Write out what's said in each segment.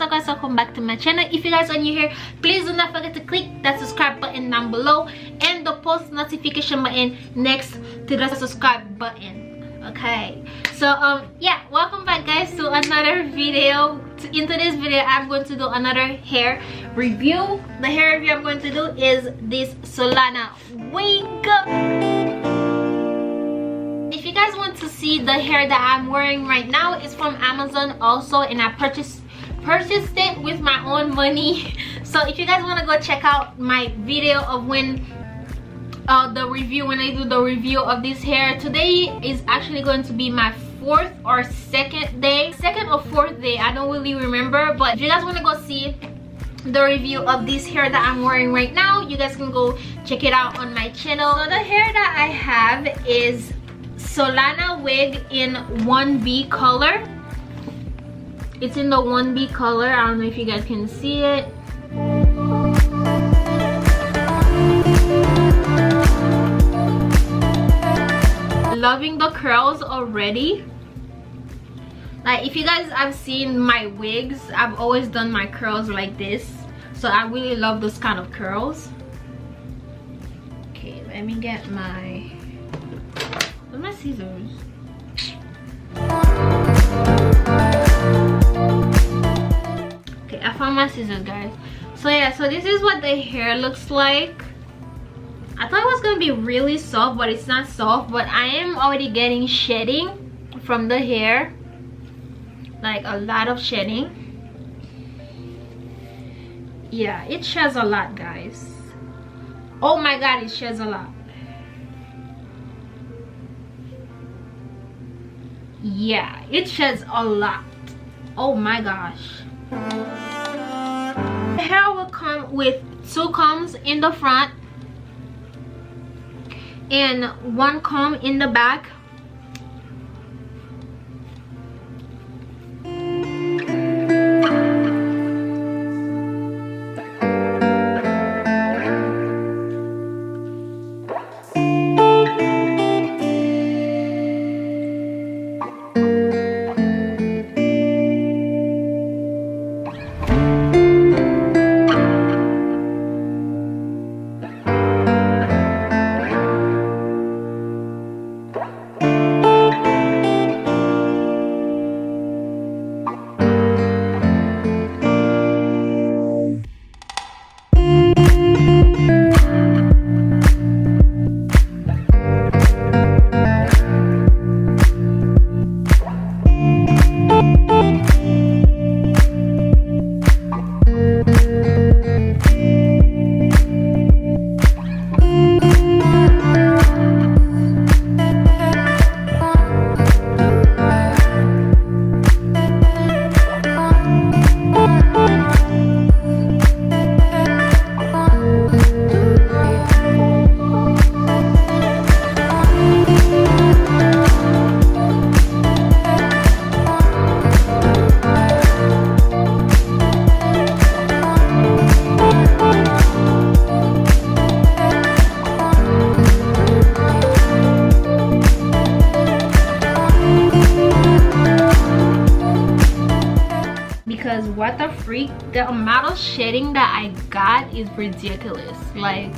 up guys, welcome back to my channel. If you guys are new here, please do not forget to click that subscribe button down below and the post notification button next to the subscribe button. Okay, so yeah, welcome back guys to another video. In today's video I'm going to do another hair review. The hair review I'm going to do is this Solana wig. If you guys want to see the hair that I'm wearing right now, it's from Amazon also, and I purchased it with my own money. So if you guys want to go check out my video of when I do the review of this hair, today is actually going to be my fourth or second or fourth day, I don't really remember. But if you guys want to go see the review of this hair that I'm wearing right now, you guys can go check it out on my channel. So the hair that I have is Solana wig in 1B color. It's in the 1B color. I don't know if you guys can see it. Loving the curls already. Like, if you guys have seen my wigs, I've always done my curls like this, so I really love those kind of curls. Okay, let me get my scissors. Okay, I found my scissors guys. So yeah, so this is what the hair looks like. I thought it was gonna be really soft, but it's not soft. But I am already getting shedding from the hair, like a lot of shedding. Yeah, it sheds a lot guys. Oh my god, it sheds a lot. Yeah, it sheds a lot. Oh my gosh. The hair will come with 2 combs in the front and 1 comb in the back. Because what the freak, the amount of shedding that I got is ridiculous. Like,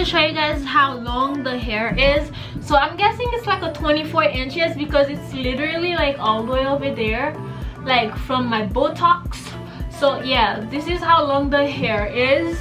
show you guys how long the hair is. So I'm guessing it's like a 24 inches because it's literally like all the way over there. like from my Botox. So yeah, this is how long the hair is.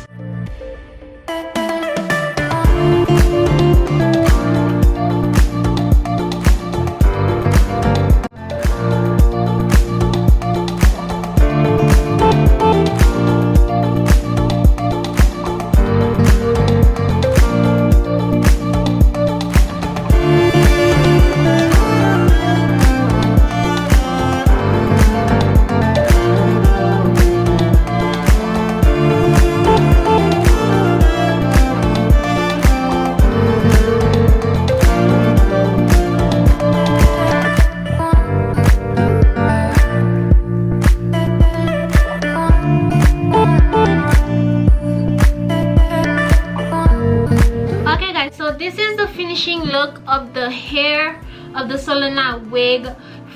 This is the finishing look of the hair of the Solana wig.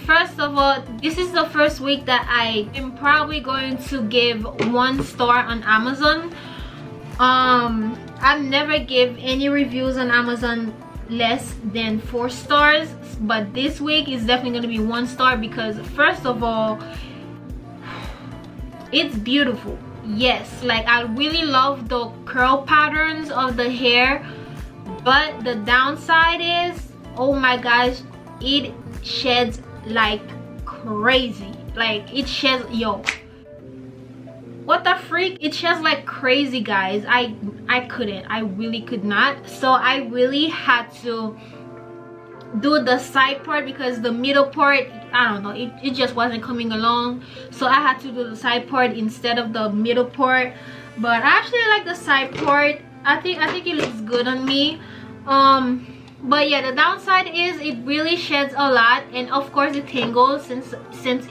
First of all, this is the first week that I am probably going to give 1 star on Amazon. I've never give any reviews on Amazon less than 4 stars, but this week is definitely going to be 1 star because first of all, it's beautiful. Yes, like I really love the curl patterns of the hair. But the downside is, oh my gosh, it sheds like crazy. Like it sheds, yo, what the freak, it sheds like crazy, guys. I really could not. So I really had to do the side part because the middle part, I don't know, it just wasn't coming along. So I had to do the side part instead of the middle part. But I actually like the side part. I think it looks good on me. But yeah, the downside is it really sheds a lot, and of course it tangles since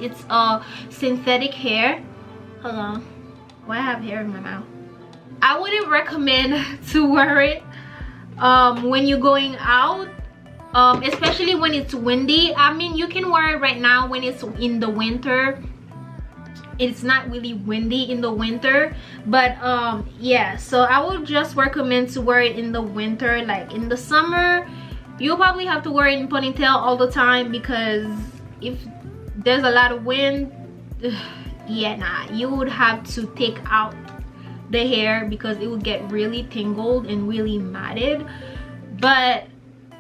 it's synthetic hair. Hold on, why I have hair in my mouth? I wouldn't recommend to wear it when you're going out, especially when it's windy. I mean, you can wear it right now when it's in the winter. It's not really windy in the winter, but yeah, so I would just recommend to wear it in the winter. Like in the summer, you'll probably have to wear it in ponytail all the time because if there's a lot of wind, yeah, nah, you would have to take out the hair because it would get really tangled and really matted. But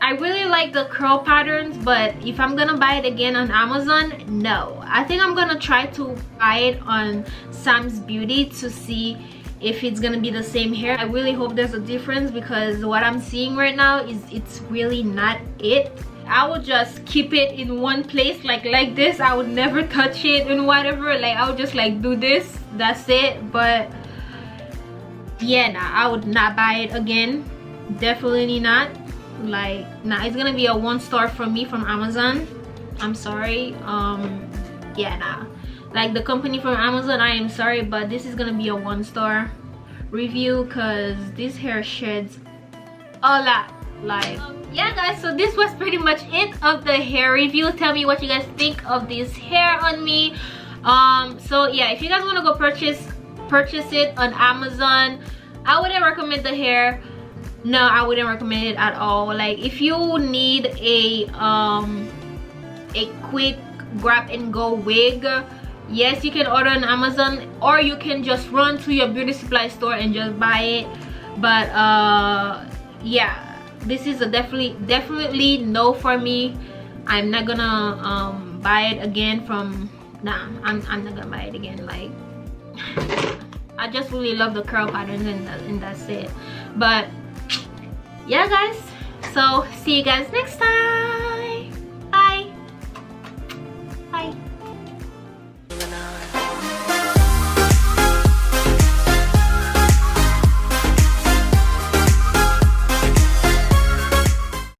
I really like the curl patterns, but if I'm gonna buy it again on Amazon, no. I think I'm gonna try to buy it on Sam's Beauty to see if it's gonna be the same hair. I really hope there's a difference because what I'm seeing right now is it's really not it. I would just keep it in one place like this. I would never touch it and whatever. Like I would just like do this, that's it. But yeah, nah, I would not buy it again, definitely not. Like nah, it's gonna be a 1 star from me from Amazon. I'm sorry. Yeah, nah, like the company from Amazon, I am sorry, but this is gonna be a 1 star review because this hair sheds a lot. Like yeah guys, so this was pretty much it of the hair review. Tell me what you guys think of this hair on me. So yeah, if you guys want to go purchase it on Amazon, I wouldn't recommend the hair. No, I wouldn't recommend it at all. Like if you need a quick grab and go wig, yes, you can order on Amazon, or you can just run to your beauty supply store and just buy it. But yeah, this is a definitely no for me. I'm not gonna buy it again from, nah, I'm not gonna buy it again. Like I just really love the curl patterns and that's it. But yeah guys, so see you guys next time.